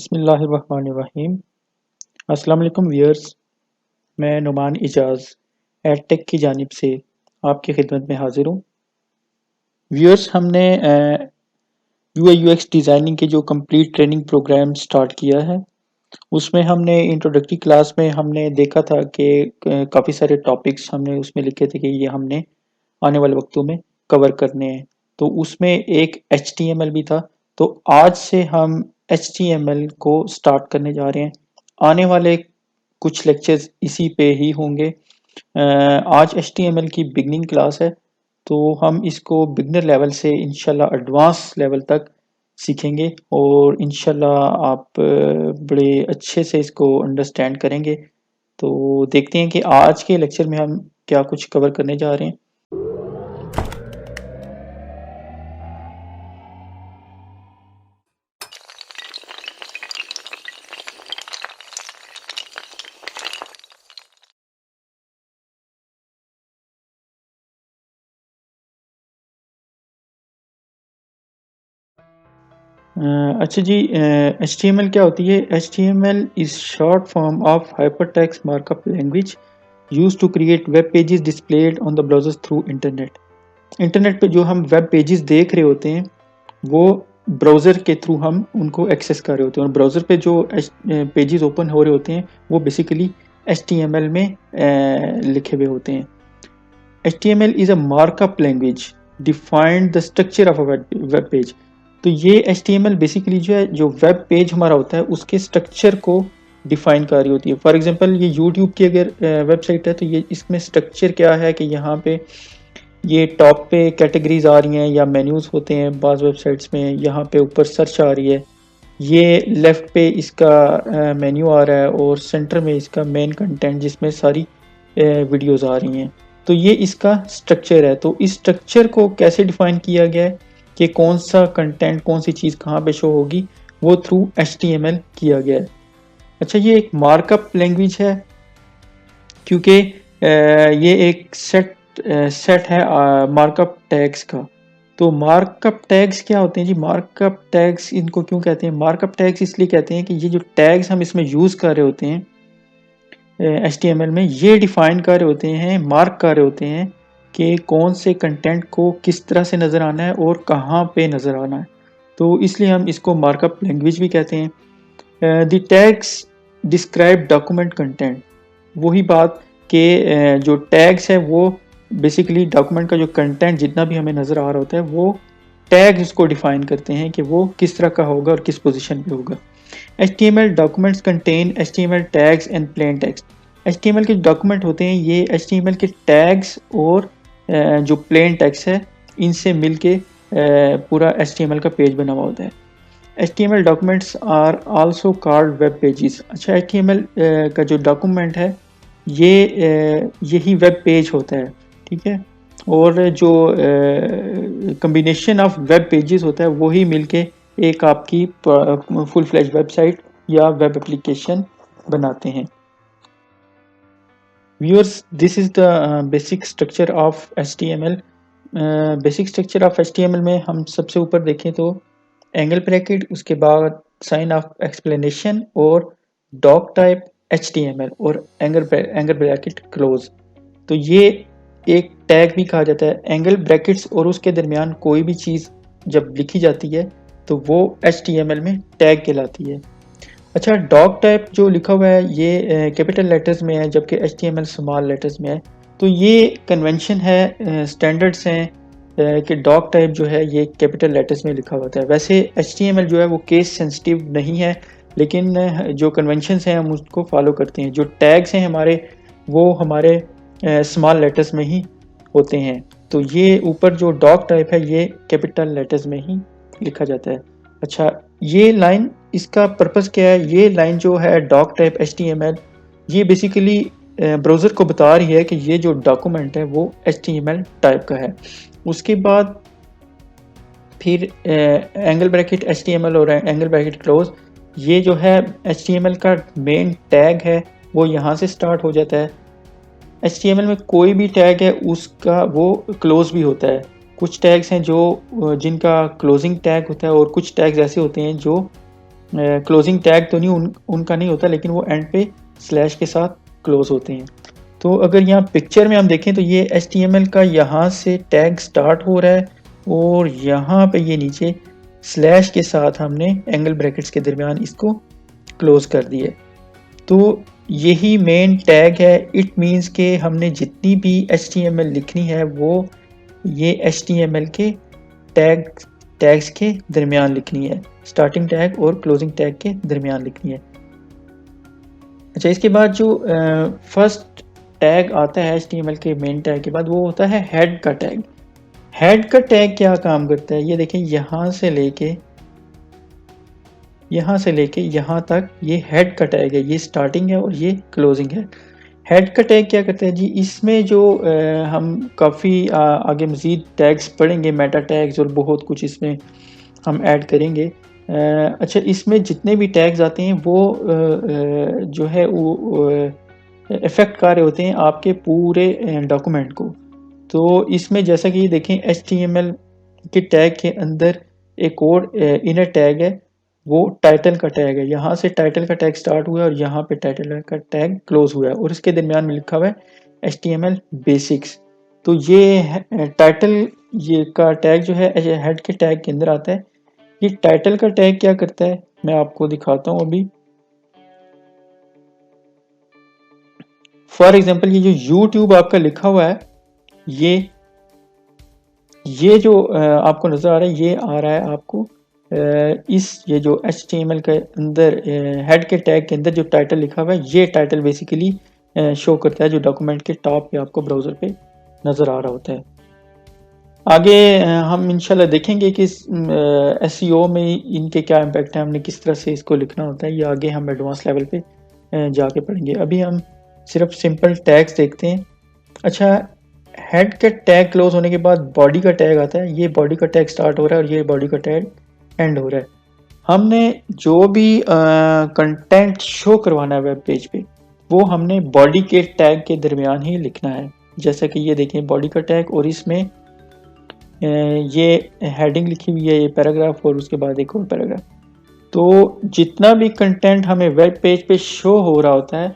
बिस्मिल्लाहिर्रहमानिर्रहीम। अस्सलाम वालेकुम व्यूअर्स, मैं नुमान इजाज़ एडटेक की जानिब से आपकी खिदमत में हाज़िर हूँ। व्यूअर्स, हमने यूआई यूएक्स डिज़ाइनिंग के जो कंप्लीट ट्रेनिंग प्रोग्राम स्टार्ट किया है, उसमें हमने इंट्रोडक्टरी क्लास में हमने देखा था कि काफ़ी सारे टॉपिक्स हमने उसमें लिखे थे कि ये हमने आने वाले वक्तों में कवर करने हैं। तो उसमें एक HTML भी था। तो आज से हम HTML को स्टार्ट करने जा रहे हैं। आने वाले कुछ लेक्चर्स इसी पे ही होंगे। आज HTML की बिगनिंग क्लास है, तो हम इसको बिगनर लेवल से इंशाल्लाह एडवांस लेवल तक सीखेंगे और इंशाल्लाह आप बड़े अच्छे से इसको अंडरस्टैंड करेंगे। तो देखते हैं कि आज के लेक्चर में हम क्या कुछ कवर करने जा रहे हैं। अच्छा जी, HTML क्या होती है? HTML is short form of hypertext markup language used to create web pages displayed on the browser through internet. Internet पे जो हम वेब पेजेस देख रहे होते हैं, वो ब्राउज़र के थ्रू हम उनको एक्सेस कर रहे होते हैं, और ब्राउज़र पे जो पेजेस ओपन हो रहे होते हैं वो बेसिकली HTML में लिखे हुए होते हैं। HTML is a markup language defined the structure of a web page। तो ये HTML बेसिकली जो वेब पेज हमारा होता है उसके स्ट्रक्चर को डिफाइन कर रही होती है। फॉर एग्जांपल, ये यूट्यूब की अगर वेबसाइट है तो ये इसमें स्ट्रक्चर क्या है कि यहाँ पे ये टॉप पे कैटेगरीज आ रही हैं या मेन्यूज़ होते हैं बाज़ वेबसाइट्स में, यहाँ पे ऊपर सर्च आ रही है, ये लेफ़्ट पे इसका मेन्यू आ रहा है और सेंटर में इसका मेन कंटेंट जिसमें सारी वीडियोज़ आ रही हैं। तो ये इसका स्ट्रक्चर है। तो इस स्ट्रक्चर को कैसे डिफाइन किया गया है कि कौन सा कंटेंट कौन सी चीज़ कहाँ पे शो होगी, वो थ्रू HTML किया गया है। अच्छा, ये एक मार्कअप लैंग्वेज है क्योंकि ये एक सेट है मार्कअप टैग्स का। तो मार्कअप टैग्स क्या होते हैं जी? मार्कअप टैग्स इनको क्यों कहते हैं? मार्कअप टैग्स इसलिए कहते हैं कि ये जो टैग्स हम इसमें यूज़ कर रहे होते हैं HTML में, ये डिफाइन कर रहे होते हैं, मार्क कर रहे होते हैं कि कौन से कंटेंट को किस तरह से नज़र आना है और कहाँ पे नज़र आना है। तो इसलिए हम इसको मार्कअप लैंग्वेज भी कहते हैं। The tags describe document content. वही बात कि जो टैग्स है वो बेसिकली डॉक्यूमेंट का जो कंटेंट जितना भी हमें नज़र आ रहा होता है, वो टैग्स उसको डिफाइन करते हैं कि वो किस तरह का होगा और किस पोजीशन पे होगा। HTML documents contain HTML tags and plain text. HTML के डॉक्यूमेंट होते हैं ये HTML के टैग्स और जो प्लेन टेक्स्ट है इनसे मिलके पूरा HTML का पेज बना हुआ होता है। HTML documents are also called web pages. अच्छा, HTML का जो डॉक्यूमेंट है ये यही वेब पेज होता है, ठीक है। और जो कम्बिनेशन ऑफ वेब पेजेस होता है वही मिलके एक आपकी फुल फ्लैश वेबसाइट या वेब एप्लीकेशन बनाते हैं। Viewers, this is the basic structure of HTML। Basic structure of HTML में हम सबसे ऊपर देखें तो एंगल ब्रैकेट, उसके बाद साइन ऑफ एक्सप्लेनेशन और डॉक टाइप HTML और एंगल ब्रैकेट क्लोज। तो ये एक टैग भी कहा जाता है। एंगल ब्रैकेट्स और उसके दरमियान कोई भी चीज़ जब लिखी जाती है तो वो HTML में टैग कहलाती है। अच्छा, डॉक टाइप जो लिखा हुआ है ये कैपिटल लेटर्स में है, जबकि HTML स्मॉल लेटर्स में है। तो ये कन्वेंशन है, स्टैंडर्ड्स हैं कि डॉक टाइप जो है ये कैपिटल लेटर्स में लिखा होता है। वैसे HTML जो है वो केस सेंसिटिव नहीं है, लेकिन जो कन्वेंशंस हैं हम उसको फॉलो करते हैं। जो टैग्स हैं हमारे, वो हमारे स्मॉल लेटर्स में ही होते हैं। तो ये ऊपर जो डॉक टाइप है ये कैपिटल लेटर्स में ही लिखा जाता है। अच्छा, ये लाइन, इसका पर्पस क्या है? ये लाइन जो है डॉक टाइप HTML, ये बेसिकली ब्राउज़र को बता रही है कि ये जो डॉक्यूमेंट है वो HTML टाइप का है। उसके बाद फिर एंगल ब्रैकेट HTML और एंगल ब्रैकेट क्लोज, ये जो है HTML का मेन टैग है वो यहाँ से स्टार्ट हो जाता है। HTML में कोई भी टैग है उसका वो क्लोज भी होता है। कुछ टैग्स हैं जो जिनका क्लोजिंग टैग होता है और कुछ टैग्स ऐसे होते हैं जो क्लोजिंग टैग तो नहीं उनका नहीं होता, लेकिन वो एंड पे स्लैश के साथ क्लोज होते हैं। तो अगर यहाँ पिक्चर में हम देखें तो ये HTML का यहाँ से टैग स्टार्ट हो रहा है और यहाँ पे ये नीचे स्लैश के साथ हमने एंगल ब्रैकेट्स के दरमियान इसको क्लोज कर दिया। तो यही मेन टैग है। इट मीन्स के हमने जितनी भी HTML लिखनी है वो ये HTML के टैग्स के दरमियान लिखनी है, स्टार्टिंग टैग और क्लोजिंग टैग के दरमियान लिखनी है। अच्छा, इसके बाद जो फर्स्ट टैग आता है HTML के मेन टैग के बाद, वो होता है हेड का टैग। हेड का टैग क्या काम करता है, ये देखें, यहाँ से लेके यहाँ तक ये हेड का टैग है, ये स्टार्टिंग है और ये क्लोजिंग है। हेड का टैग क्या करता है जी, इसमें जो हम काफ़ी आगे मज़ीद टैग्स पढ़ेंगे, मेटा टैग्स और बहुत कुछ इसमें हम ऐड करेंगे। अच्छा, इसमें जितने भी टैग्स आते हैं वो जो है वो इफ़ेक्ट कर रहे होते हैं आपके पूरे डॉक्यूमेंट को। तो इसमें जैसा कि देखें, HTML के टैग के अंदर एक और इनर टैग है, वो टाइटल का टैग है। यहाँ से टाइटल का टैग स्टार्ट हुआ है और यहाँ पे टाइटल का टैग क्लोज हुआ है और इसके दरमियान में लिखा हुआ है HTML बेसिक्स। तो ये टाइटल ये का टैग जो है हेड के टैग के अंदर आता है। ये टाइटल का टैग क्या करता है मैं आपको दिखाता हूँ अभी। फॉर एग्जांपल ये जो YouTube आपका लिखा हुआ है, ये जो आपको नजर आ रहा है, ये आ रहा है आपको ये जो HTML के अंदर हेड के टैग के अंदर जो टाइटल लिखा हुआ है, ये टाइटल बेसिकली शो करता है जो डॉक्यूमेंट के टॉप पे आपको ब्राउजर पे नजर आ रहा होता है। आगे हम इंशाल्लाह देखेंगे कि SEO में इनके क्या इम्पैक्ट है, हमने किस तरह से इसको लिखना होता है, ये आगे हम एडवांस लेवल पे जाके पढ़ेंगे। अभी हम सिर्फ सिंपल टैग्स देखते हैं। अच्छा, हेड का टैग क्लोज होने के बाद बॉडी का टैग आता है। ये बॉडी का टैग स्टार्ट हो रहा है और ये बॉडी का टैग एंड हो रहा है। हमने जो भी कंटेंट शो करवाना है वेब पेज पे, वो हमने बॉडी के टैग के दरमियान ही लिखना है। जैसा कि ये देखें, बॉडी का टैग और इसमें ये हेडिंग लिखी हुई है, ये पैराग्राफ और उसके बाद एक और पैराग्राफ। तो जितना भी कंटेंट हमें वेब पेज पे शो हो रहा होता है,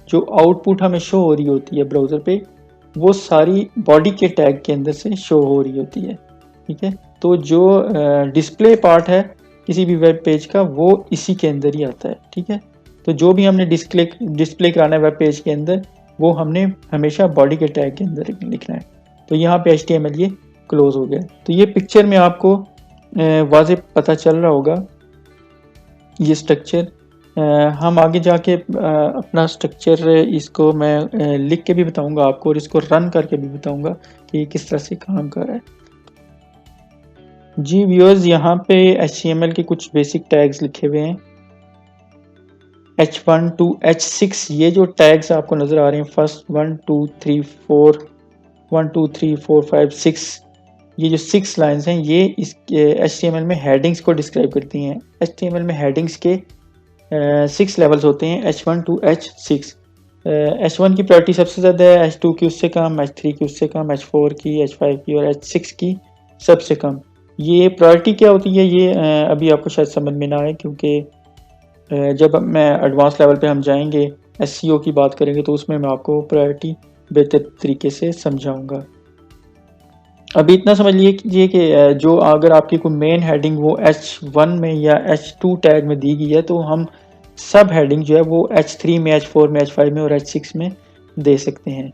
जो आउटपुट हमें शो हो रही होती है ब्राउज़र पे, वो सारी बॉडी के टैग के अंदर से शो हो रही होती है। ठीक है, तो जो डिस्प्ले पार्ट है किसी भी वेब पेज का, वो इसी के अंदर ही आता है। ठीक है, तो जो भी हमने डिस्प्ले कराना है वेब पेज के अंदर, वो हमने हमेशा बॉडी के टैग के अंदर लिखना है। तो यहाँ पे HTML ये क्लोज हो गया। तो ये पिक्चर में आपको वाज़े पता चल रहा होगा ये स्ट्रक्चर। हम आगे जाके अपना स्ट्रक्चर इसको मैं लिख के भी बताऊंगा आपको और इसको रन करके भी बताऊंगा कि किस तरह से काम कर रहा है। जी व्यूअर्स, यहाँ पे HTML के कुछ बेसिक टैग्स लिखे हुए हैं। H1 to H6 ये जो टैग्स आपको नज़र आ रहे हैं, फर्स्ट 1 2 3 4 1 2 3 4 5 6, ये जो 6 लाइंस हैं, ये इस HTML में हेडिंग्स को डिस्क्राइब करती हैं। HTML में हेडिंग्स के 6 लेवल्स होते हैं, H1 to H6। H1 की प्रायोरिटी सबसे ज़्यादा है, H2 की उससे कम, H3 की उससे कम, H4 की, H5 की और H6 की सबसे कम। ये प्रायोरिटी क्या होती है, ये अभी आपको शायद समझ में ना आए, क्योंकि जब मैं एडवांस लेवल पे हम जाएंगे, SEO की बात करेंगे, तो उसमें मैं आपको प्रायोरिटी बेहतर तरीके से समझाऊंगा। अभी इतना समझ लीजिए कि जो अगर आपकी कोई मेन हेडिंग वो H1 में या H2 टैग में दी गई है, तो हम सब हेडिंग जो है वो H3 में, H4 में, H5 में और H6 में दे सकते हैं।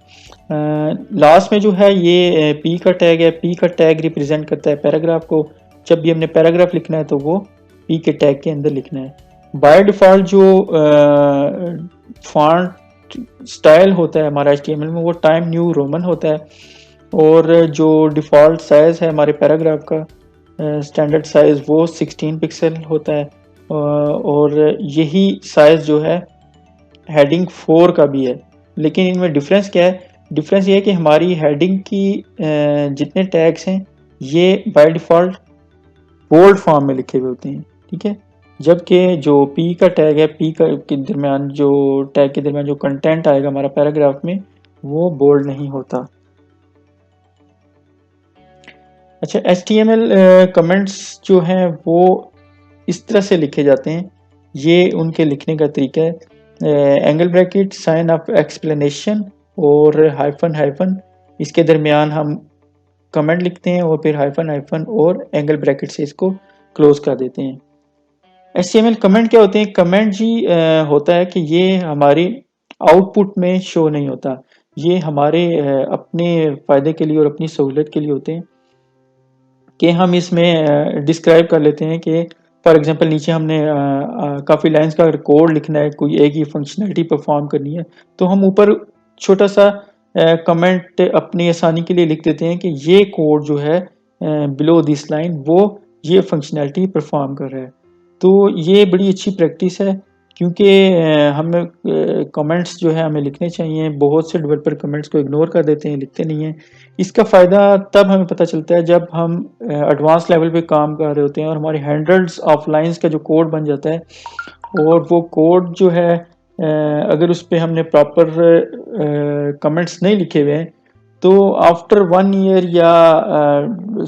लास्ट में जो है ये P का टैग है। P का टैग रिप्रेजेंट करता है पैराग्राफ को। जब भी हमने पैराग्राफ लिखना है तो वो P के टैग के अंदर लिखना है। बाय डिफ़ॉल्ट जो फॉन्ट स्टाइल होता है हमारा HTML में, वो टाइम न्यू रोमन होता है और जो डिफ़ॉल्ट साइज़ है हमारे पैराग्राफ का स्टैंडर्ड साइज़, वो 16 पिक्सल होता है और यही साइज़ जो है हेडिंग 4 का भी है। लेकिन इनमें डिफरेंस क्या है? डिफरेंस ये है कि हमारी हेडिंग की जितने टैग्स हैं, ये बाय डिफ़ॉल्ट बोल्ड फॉर्म में लिखे हुए होते हैं। ठीक है, जबकि जो P का टैग है, P का के दरमियान जो टैग के दरमियान जो कंटेंट आएगा हमारा पैराग्राफ में, वो बोल्ड नहीं होता। अच्छा, HTML कमेंट्स जो हैं वो इस तरह से लिखे जाते हैं ये उनके लिखने का तरीका है। Angle bracket, sign of explanation और हाइफन हाइफन, इसके दरमियान हम कमेंट लिखते हैं और फिर हाइफन हाइफन और एंगल ब्रैकेट से इसको क्लोज कर देते हैं। HTML कमेंट क्या होते हैं? कमेंट जी होता है कि ये हमारी आउटपुट में शो नहीं होता, ये हमारे अपने फ़ायदे के लिए और अपनी सहूलियत के लिए होते हैं कि हम इसमें डिस्क्राइब कर लेते हैं कि फॉर एग्जांपल नीचे हमने काफ़ी लाइंस का अगर कोड लिखना है, कोई एक ही फंक्शनैलिटी परफॉर्म करनी है, तो हम ऊपर छोटा सा कमेंट अपनी आसानी के लिए लिख देते हैं कि ये कोड जो है बिलो दिस लाइन वो ये फंक्शनैलिटी परफॉर्म कर रहा है। तो ये बड़ी अच्छी प्रैक्टिस है क्योंकि हमें कमेंट्स जो है हमें लिखने चाहिए। बहुत से डेवलपर कमेंट्स को इग्नोर कर देते हैं, लिखते नहीं हैं। इसका फ़ायदा तब हमें पता चलता है जब हम एडवांस लेवल पे काम कर रहे होते हैं और हमारे हंड्रेड्स ऑफ लाइंस का जो कोड बन जाता है और वो कोड जो है अगर उस पर हमने प्रॉपर कमेंट्स नहीं लिखे हुए हैं तो आफ्टर 1 ईयर या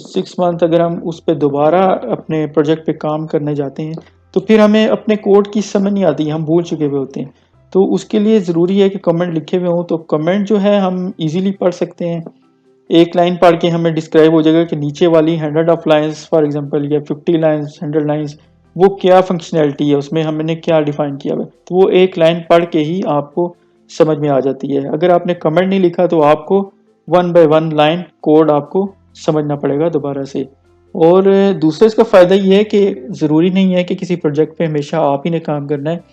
6 मंथ अगर हम उस पर दोबारा अपने प्रोजेक्ट पे काम करने जाते हैं तो फिर हमें अपने कोड की समझ नहीं आती, हम भूल चुके हुए होते हैं। तो उसके लिए ज़रूरी है कि कमेंट लिखे हुए हों, तो कमेंट जो है हम इजीली पढ़ सकते हैं। एक लाइन पढ़ के हमें डिस्क्राइब हो जाएगा कि नीचे वाली 100 ऑफ लाइंस फॉर एग्जांपल या 50 लाइंस, 100 लाइंस, वो क्या फंक्शनैलिटी है, उसमें हमने क्या डिफाइन किया हुआ है। तो वो एक लाइन पढ़ के ही आपको समझ में आ जाती है। अगर आपने कमेंट नहीं लिखा तो आपको 1 बाय 1 लाइन कोड आपको समझना पड़ेगा दोबारा से। और दूसरा इसका फ़ायदा ये है कि ज़रूरी नहीं है कि किसी प्रोजेक्ट पे हमेशा आप ही ने काम करना है।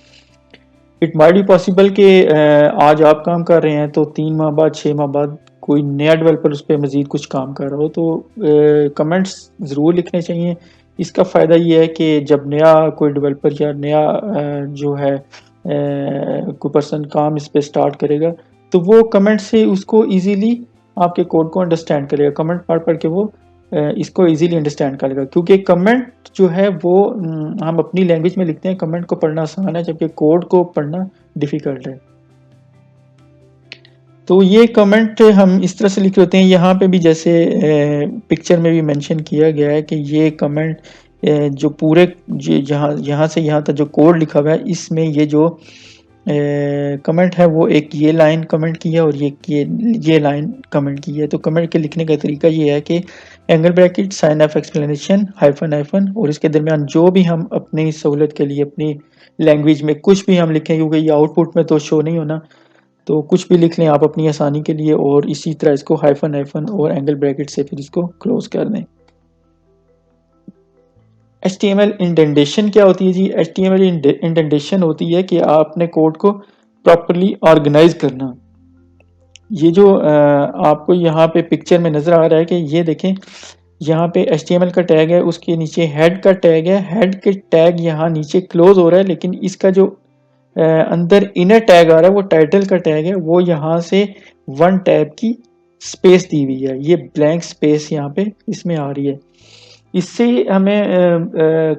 इट माइट बी पॉसिबल कि आज आप काम कर रहे हैं तो 3 माह बाद, 6 माह बाद कोई नया डेवलपर उस पर मज़ीद कुछ काम कर रहा हो, तो कमेंट्स ज़रूर लिखने चाहिए। इसका फ़ायदा ये है कि जब नया कोई डेवलपर या नया जो है कोई पर्सन काम इस पर स्टार्ट करेगा तो वो कमेंट से उसको इजीली आपके कोड को अंडरस्टैंड करेगा। कमेंट पढ़ पढ़ के वो इसको इजीली अंडरस्टैंड कर लेगा, क्योंकि कमेंट जो है वो हम अपनी लैंग्वेज में लिखते हैं। कमेंट को पढ़ना आसान है जबकि कोड को पढ़ना डिफ़िकल्ट है। तो ये कमेंट हम इस तरह से लिखे होते हैं। यहाँ पे भी जैसे पिक्चर में भी मेंशन किया गया है कि ये कमेंट जो पूरे जहाँ यहाँ से यहाँ तक जो कोड लिखा हुआ है इसमें ये जो कमेंट है वो एक ये लाइन कमेंट की है और ये लाइन कमेंट की है। तो कमेंट के लिखने का तरीका ये है कि angle bracket, sign of explanation, hyphen hyphen और इसके दरमियान जो भी हम अपनी सहूलियत के लिए अपनी लैंग्वेज में कुछ भी हम लिखें, क्योंकि ये आउटपुट में तो शो नहीं होना, तो कुछ भी लिख लें आप अपनी आसानी के लिए और इसी तरह इसको हाइफन हाइफन और एंगल ब्रैकेट से फिर इसको क्लोज कर दें। HTML इंडेंटेशन क्या होती है जी? HTML इंडेंटेशन होती है कि आपने कोड को प्रॉपरली ऑर्गेनाइज करना। ये जो आपको यहाँ पे पिक्चर में नज़र आ रहा है कि ये देखें, यहाँ पे HTML का टैग है, उसके नीचे हेड का टैग है। हेड के टैग यहाँ नीचे क्लोज हो रहा है, लेकिन इसका जो अंदर इनर टैग आ रहा है वो टाइटल का टैग है, वो यहाँ से 1 टैब की स्पेस दी हुई है। ये ब्लैंक स्पेस यहाँ पे इसमें आ रही है। इससे हमें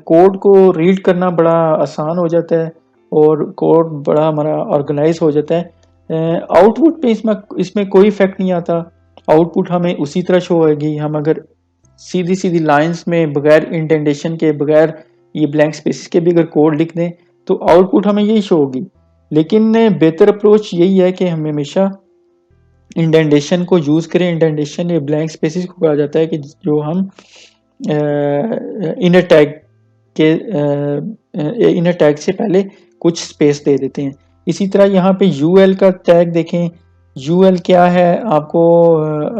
कोड को रीड करना बड़ा आसान हो जाता है और कोड बड़ा हमारा ऑर्गेनाइज हो जाता है। आउटपुट पे इसमें कोई इफेक्ट नहीं आता। आउटपुट हमें उसी तरह शो होगी। हम अगर सीधी सीधी लाइंस में बगैर इंडेंटेशन के, बगैर ये ब्लैंक स्पेसेस के भी अगर कोड लिख दें तो आउटपुट हमें यही शो होगी। लेकिन बेहतर अप्रोच यही है कि हम हमेशा इंडेंटेशन को यूज़ करें। इंडेंटेशन या ब्लैंक स्पेसेस को कहा जाता है कि जो हम इनर टैग के इनर टैग से पहले कुछ स्पेस दे देते हैं। इसी तरह यहाँ पे यूएल का टैग देखें। यूएल क्या है आपको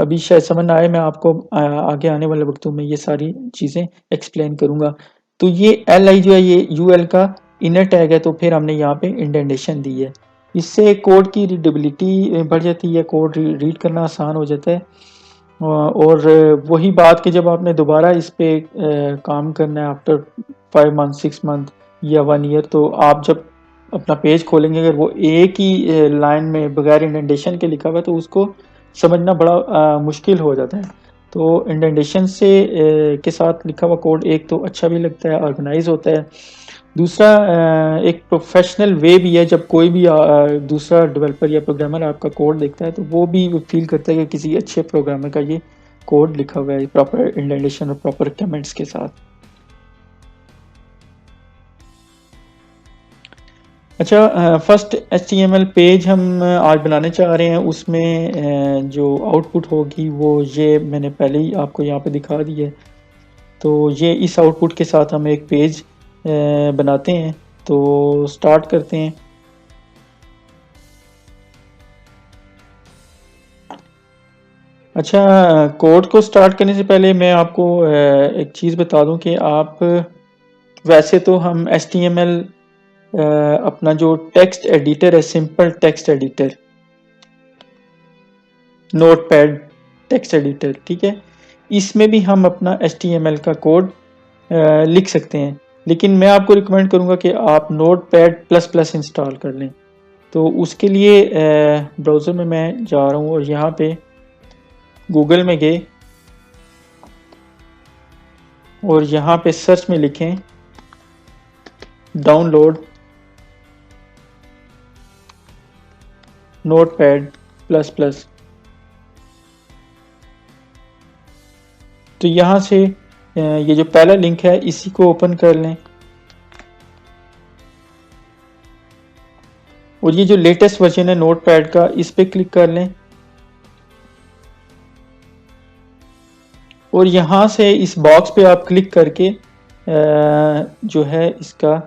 अभी शायद समझ ना आए, मैं आपको आगे आने वाले वक्तों में ये सारी चीज़ें एक्सप्लेन करूँगा। तो ये एल आई जो है ये यूएल का इनर टैग है, तो फिर हमने यहाँ पे इंडेंटेशन दी है। इससे कोड की रीडेबिलिटी बढ़ जाती है, कोड रीड करना आसान हो जाता है। और वही बात कि जब आपने दोबारा इस पे काम करना है आफ्टर 5 मंथ, 6 मंथ या 1 ईयर, तो आप जब अपना पेज खोलेंगे अगर वो एक ही लाइन में बगैर इंडेंटेशन के लिखा हुआ है तो उसको समझना बड़ा मुश्किल हो जाता है। तो इंडेंटेशन से के साथ लिखा हुआ कोड एक तो अच्छा भी लगता है, ऑर्गेनाइज होता है। दूसरा एक प्रोफेशनल वे भी है। जब कोई भी दूसरा डेवलपर या प्रोग्रामर आपका कोड देखता है तो वो भी फील करता है कि किसी अच्छे प्रोग्रामर का ये कोड लिखा हुआ है प्रॉपर इंडेंटेशन और प्रॉपर कमेंट्स के साथ। अच्छा, फर्स्ट HTML पेज हम आज बनाने चाह रहे हैं। उसमें जो आउटपुट होगी वो ये मैंने पहले ही आपको यहाँ पे दिखा दी है। तो ये इस आउटपुट के साथ हम एक पेज बनाते हैं। तो स्टार्ट करते हैं। अच्छा, कोड को स्टार्ट करने से पहले मैं आपको एक चीज़ बता दूं कि आप वैसे तो हम HTML अपना जो टेक्स्ट एडिटर है, simple text editor, notepad text editor, ठीक है, इसमें भी हम अपना HTML का कोड लिख सकते हैं। लेकिन मैं आपको रिकमेंड करूंगा कि आप नोटपैड प्लस प्लस इंस्टॉल कर लें। तो उसके लिए ब्राउज़र में मैं जा रहा हूँ और यहाँ पे गूगल में गए और यहाँ पे सर्च में लिखें डाउनलोड नोटपैड प्लस प्लस। तो यहाँ से ये जो पहला लिंक है इसी को ओपन कर लें और ये जो लेटेस्ट वर्जन है नोटपैड का इस पे क्लिक कर लें और यहाँ से इस बॉक्स पे आप क्लिक करके जो है इसका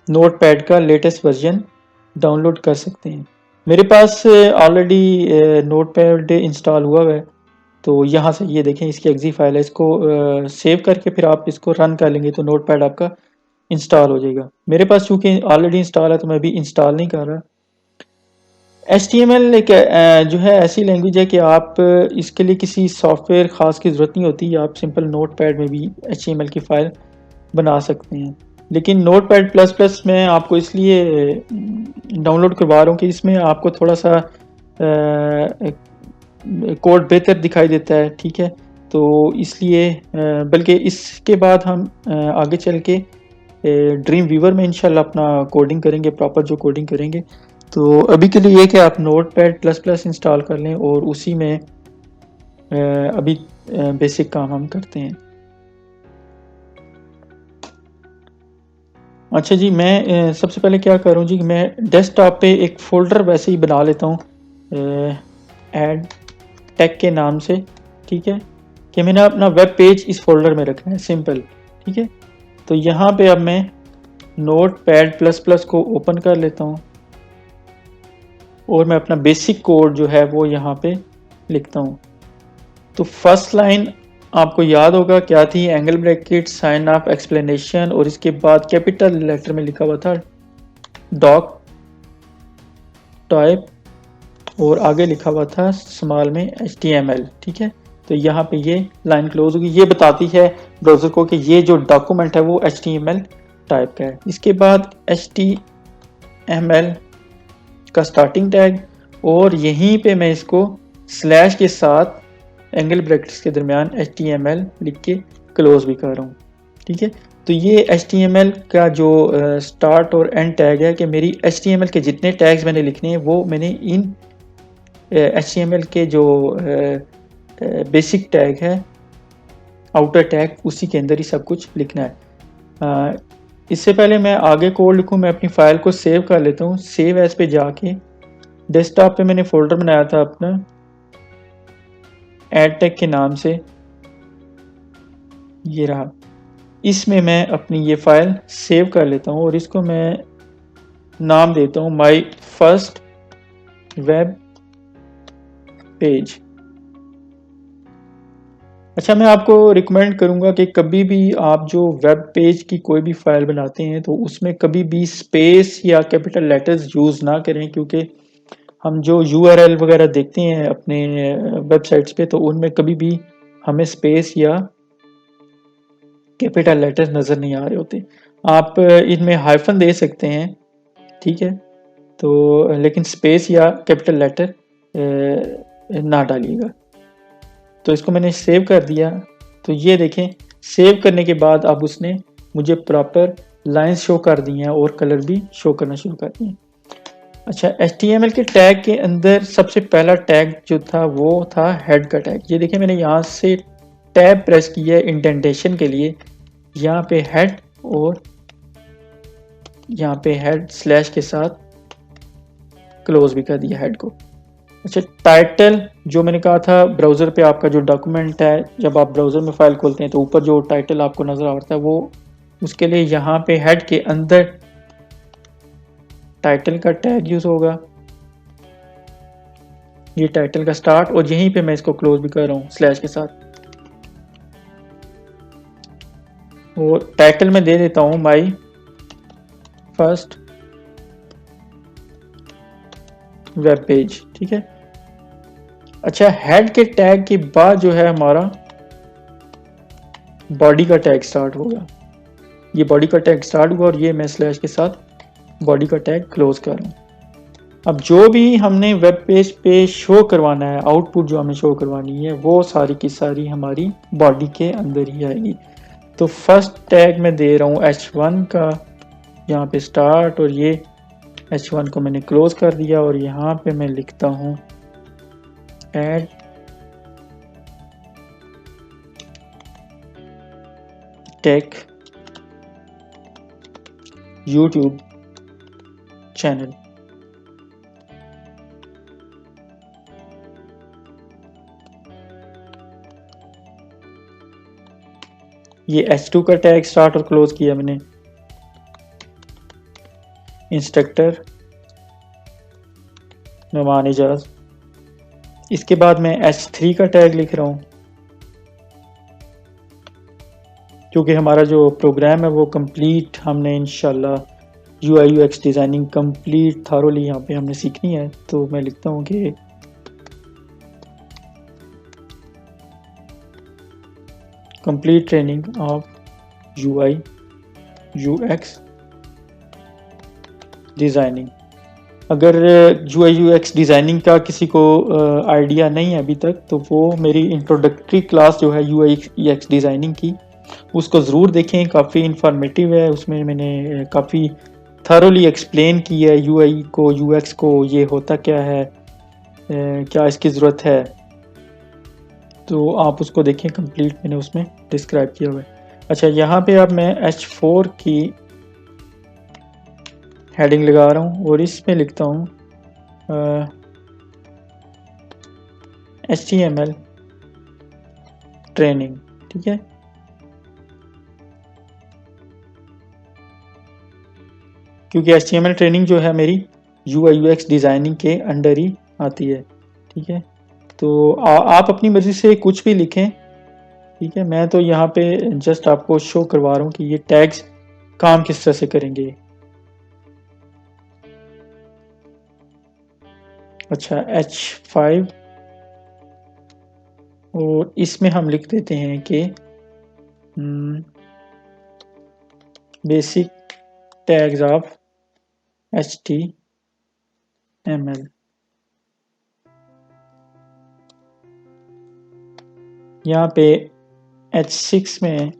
नोटपैड का लेटेस्ट वर्जन डाउनलोड कर सकते हैं। मेरे पास ऑलरेडी नोटपैड इंस्टॉल हुआ है। तो यहाँ से ये देखें इसकी एग्जी फाइल है, इसको सेव करके फिर आप इसको रन कर लेंगे तो नोटपैड आपका इंस्टॉल हो जाएगा। मेरे पास चूंकि ऑलरेडी इंस्टॉल है तो मैं अभी इंस्टॉल नहीं कर रहा। HTML एक जो है ऐसी लैंग्वेज है कि आप इसके लिए किसी सॉफ्टवेयर ख़ास की ज़रूरत नहीं होती। आप सिंपल नोटपैड में भी HTML की फ़ाइल बना सकते हैं। लेकिन नोटपैड प्लस प्लस मैं आपको इसलिए डाउनलोड करवा रहा हूँ कि इसमें आपको थोड़ा सा कोड बेहतर दिखाई देता है, ठीक है। तो इसलिए बल्कि इसके बाद हम आगे चल के ड्रीम वीवर में इंशाल्लाह अपना कोडिंग करेंगे, प्रॉपर जो कोडिंग करेंगे। तो अभी के लिए ये कि आप नोटपैड प्लस प्लस इंस्टॉल कर लें और उसी में अभी बेसिक काम हम करते हैं। अच्छा जी, मैं सबसे पहले क्या करूँ जी, मैं डेस्कटॉप पे एक फ़ोल्डर वैसे ही बना लेता हूँ ऐड टेक के नाम से, ठीक है, कि मैंने अपना वेब पेज इस फोल्डर में रखना है, सिंपल, ठीक है। तो यहाँ पे अब मैं नोटपैड प्लस प्लस को ओपन कर लेता हूँ और मैं अपना बेसिक कोड जो है वो यहाँ पे लिखता हूँ। तो फर्स्ट लाइन आपको याद होगा क्या थी, angle bracket sign of explanation और इसके बाद कैपिटल लेटर में लिखा हुआ था डॉक टाइप और आगे लिखा हुआ था स्मॉल में HTML, ठीक है। तो यहाँ पे ये लाइन क्लोज होगी। ये बताती है ब्राउज़र को कि ये जो डॉक्यूमेंट है वो HTML टाइप का है। इसके बाद HTML का स्टार्टिंग टैग और यहीं पे मैं इसको स्लैश के साथ एंगल ब्रैकेट्स के दरमियान HTML लिख के क्लोज भी कर रहा हूँ, ठीक है। तो ये HTML का जो स्टार्ट और एंड टैग है कि मेरी HTML के जितने टैग्स मैंने लिखने हैं वो मैंने इन HTML के जो बेसिक टैग है, आउटर टैग, उसी के अंदर ही सब कुछ लिखना है। इससे पहले मैं आगे कोड लिखूं, मैं अपनी फाइल को सेव कर लेता हूँ। सेव एज पे जाके डेस्कटॉप पे मैंने फोल्डर बनाया था अपना एड टैग के नाम से, ये रहा। इसमें मैं अपनी ये फाइल सेव कर लेता हूँ और इसको मैं नाम देता हूँ माई फर्स्ट वेब पेज। अच्छा, मैं आपको रिकमेंड करूंगा कि कभी भी आप जो वेब पेज की कोई भी फाइल बनाते हैं तो उसमें कभी भी स्पेस या कैपिटल लेटर्स यूज़ ना करें, क्योंकि हम जो URL वगैरह देखते हैं अपने वेबसाइट्स पे तो उनमें कभी भी हमें स्पेस या कैपिटल लेटर्स नज़र नहीं आ रहे होते। आप इनमें हाइफन दे सकते हैं, ठीक है, तो लेकिन स्पेस या कैपिटल लेटर ना डालिएगा। तो इसको मैंने सेव कर दिया। तो ये देखें, सेव करने के बाद अब उसने मुझे प्रॉपर लाइंस शो कर दी हैं और कलर भी शो करना शुरू कर दिए। अच्छा, HTML के टैग के अंदर सबसे पहला टैग जो था वो था हेड का टैग। ये देखिए मैंने यहाँ से टैब प्रेस किया है इंडेंटेशन के लिए, यहाँ पे हेड और यहाँ पे हेड स्लैश के साथ क्लोज भी कर दिया हेड को। अच्छा, टाइटल जो मैंने कहा था, ब्राउज़र पे आपका जो डॉक्यूमेंट है, जब आप ब्राउज़र में फाइल खोलते हैं तो ऊपर जो टाइटल आपको नज़र आता है, वो उसके लिए यहाँ पे हेड के अंदर टाइटल का टैग यूज़ होगा। ये टाइटल का स्टार्ट, और यहीं पे मैं इसको क्लोज भी कर रहा हूँ स्लैश के साथ। और टाइटल में दे देता हूँ माई फर्स्ट वेब पेज, ठीक है। अच्छा, हेड के टैग के बाद जो है हमारा बॉडी का टैग स्टार्ट होगा। ये बॉडी का टैग स्टार्ट हुआ और ये मैं स्लैश के साथ बॉडी का टैग क्लोज कर रहा हूँ। अब जो भी हमने वेब पेज पे शो करवाना है, आउटपुट जो हमें शो करवानी है, वो सारी की सारी हमारी बॉडी के अंदर ही आएगी। तो फर्स्ट टैग मैं दे रहा हूँ H1 का, यहाँ पे स्टार्ट, और ये H1 को मैंने क्लोज कर दिया। और यहाँ पे मैं लिखता हूँ ऐड टेक यूट्यूब चैनल। ये H2 का टैग स्टार्ट और क्लोज किया मैंने। इंस्ट्रक्टर मेहमान इजाज। इसके बाद मैं H3 का टैग लिख रहा हूँ, क्योंकि हमारा जो प्रोग्राम है वो कंप्लीट हमने इंशाल्लाह UI UX designing complete thoroughly यहाँ पे हमने सीखनी है। तो मैं लिखता हूँ कि complete training of UI UX designing. अगर UI UX डिज़ाइनिंग का किसी को आइडिया नहीं है अभी तक, तो वो मेरी इंट्रोडक्टरी क्लास जो है UI UX डिज़ाइनिंग की, उसको ज़रूर देखें। काफ़ी इंफॉर्मेटिव है, उसमें मैंने काफ़ी थरोली एक्सप्लेन की है UI को, UX को, ये होता क्या है, क्या इसकी ज़रूरत है। तो आप उसको देखें, कंप्लीट मैंने उसमें डिस्क्राइब किया हुआ है। अच्छा, यहाँ पे अब मैं H4 की हेडिंग लगा रहा हूँ और इसमें लिखता हूँ HTML ट्रेनिंग, ठीक है। क्योंकि HTML ट्रेनिंग जो है मेरी UI UX डिज़ाइनिंग के अंडर ही आती है, ठीक है। तो आप अपनी मर्ज़ी से कुछ भी लिखें, ठीक है। मैं तो यहाँ पे जस्ट आपको शो करवा रहा हूँ कि ये टैग्स काम किस तरह से करेंगे। अच्छा, H5, और इसमें हम लिख देते हैं कि बेसिक टैग्स ऑफ HTML। यहाँ पे H6 में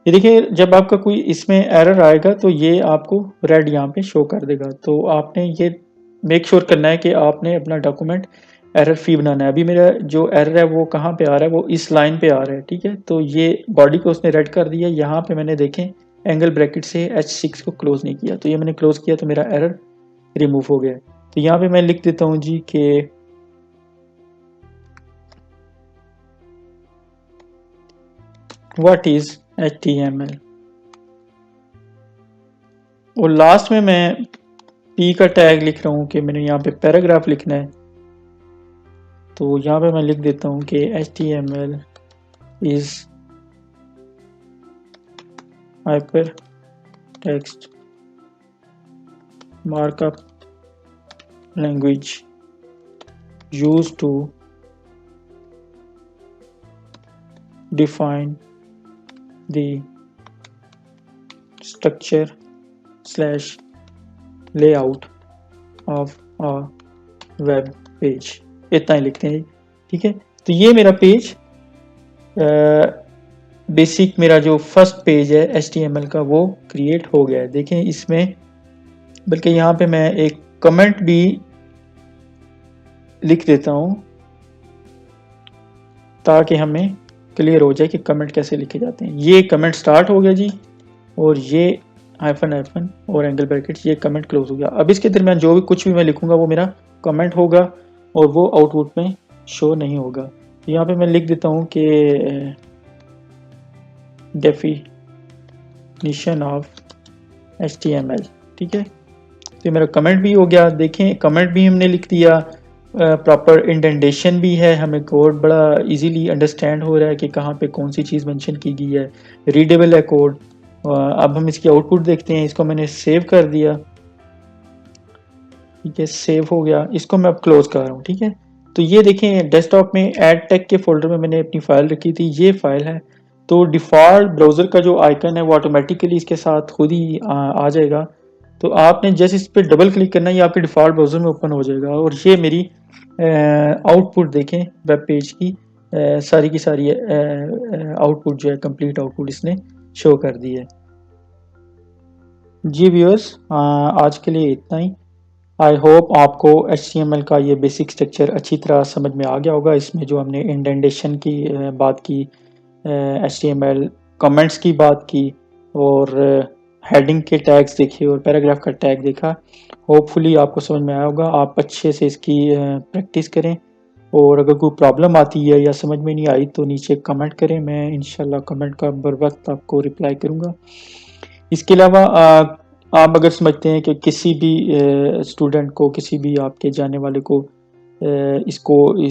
ये देखिए, जब आपका कोई इसमें एरर आएगा तो ये आपको रेड यहाँ पे शो कर देगा। तो आपने ये मेक श्योर करना है कि आपने अपना डॉक्यूमेंट एरर फ्री बनाना है। अभी मेरा जो एरर है वो कहाँ पे आ रहा है, वो इस लाइन पे आ रहा है, ठीक है। तो ये बॉडी को उसने रेड कर दिया। यहाँ पे मैंने देखें एंगल ब्रैकेट से H6 को क्लोज नहीं किया, तो ये मैंने क्लोज किया तो मेरा एरर रिमूव हो गया। तो यहाँ पे मैं लिख देता हूँ जी कि व्हाट इज HTML, और लास्ट में मैं P का टैग लिख रहा हूँ कि मैंने यहाँ पे पैराग्राफ लिखना है। तो यहाँ पे मैं लिख देता हूँ कि HTML is hypertext markup language used to define the structure slash layout of a web page। इतना ही लिखते हैं, ठीक है। तो ये मेरा पेज बेसिक मेरा जो फर्स्ट पेज है HTML का वो क्रिएट हो गया है। देखें इसमें, बल्कि यहाँ पे मैं एक कमेंट भी लिख देता हूँ ताकि हमें क्लियर हो जाए कि कमेंट कैसे लिखे जाते हैं। ये कमेंट स्टार्ट हो गया जी, और ये हाइफन हाइफन और एंगल ब्रैकेट्स, ये कमेंट क्लोज हो गया। अब इसके दरमियान जो भी कुछ भी मैं लिखूंगा वो मेरा कमेंट होगा और वो आउटपुट में शो नहीं होगा। तो यहाँ पे मैं लिख देता हूँ कि डेफिनेशन ऑफ HTML, ठीक है। तो मेरा कमेंट भी हो गया, देखें कमेंट भी हमने लिख दिया, प्रॉपर इंडेंटेशन भी है, हमें कोड बड़ा इजीली अंडरस्टैंड हो रहा है कि कहाँ पे कौन सी चीज़ मेंशन की गई है, रीडेबल है कोड। अब हम इसकी आउटपुट देखते हैं। इसको मैंने सेव कर दिया, ठीक है, सेव हो गया। इसको मैं अब क्लोज कर रहा हूँ, ठीक है। तो ये देखें डेस्कटॉप में एड टेक के फोल्डर में मैंने अपनी फाइल रखी थी, ये फाइल है। तो डिफ़ॉल्ट ब्राउज़र का जो आइकन है वो ऑटोमेटिकली इसके साथ खुद ही आ जाएगा। तो आपने जैसे इस पर डबल क्लिक करना है, ये आपके डिफ़ॉल्ट ब्राउज़र में ओपन हो जाएगा। और ये मेरी आउटपुट देखें वेब पेज की, सारी की सारी आउटपुट जो है, कंप्लीट आउटपुट इसने शो कर दी है। जी व्यूअर्स, आज के लिए इतना ही। आई होप आपको HTML का ये बेसिक स्ट्रक्चर अच्छी तरह समझ में आ गया होगा। इसमें जो हमने इंडेंटेशन की बात की, HTML कमेंट्स की बात की, और हेडिंग के टैग्स देखे और पैराग्राफ का टैग देखा। होपफुली आपको समझ में आया होगा। आप अच्छे से इसकी प्रैक्टिस करें, और अगर कोई प्रॉब्लम आती है या समझ में नहीं आई तो नीचे कमेंट करें, मैं इंशाल्लाह कमेंट का बर वक्त आपको रिप्लाई करूँगा। इसके अलावा आप अगर समझते हैं कि किसी भी स्टूडेंट को, किसी भी आपके जाने वाले को इसको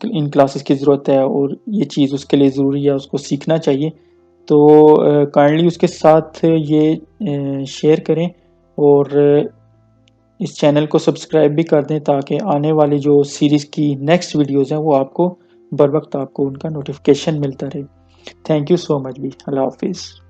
इन क्लासेस की ज़रूरत है और ये चीज़ उसके लिए ज़रूरी है, उसको सीखना चाहिए, तो काइंडली उसके साथ ये शेयर करें, और इस चैनल को सब्सक्राइब भी कर दें, ताकि आने वाली जो सीरीज़ की नेक्स्ट वीडियोज़ हैं वो आपको बर वक्त आपको उनका नोटिफिकेशन मिलता रहे। थैंक यू सो मच भी। अल्लाह हाफिज़।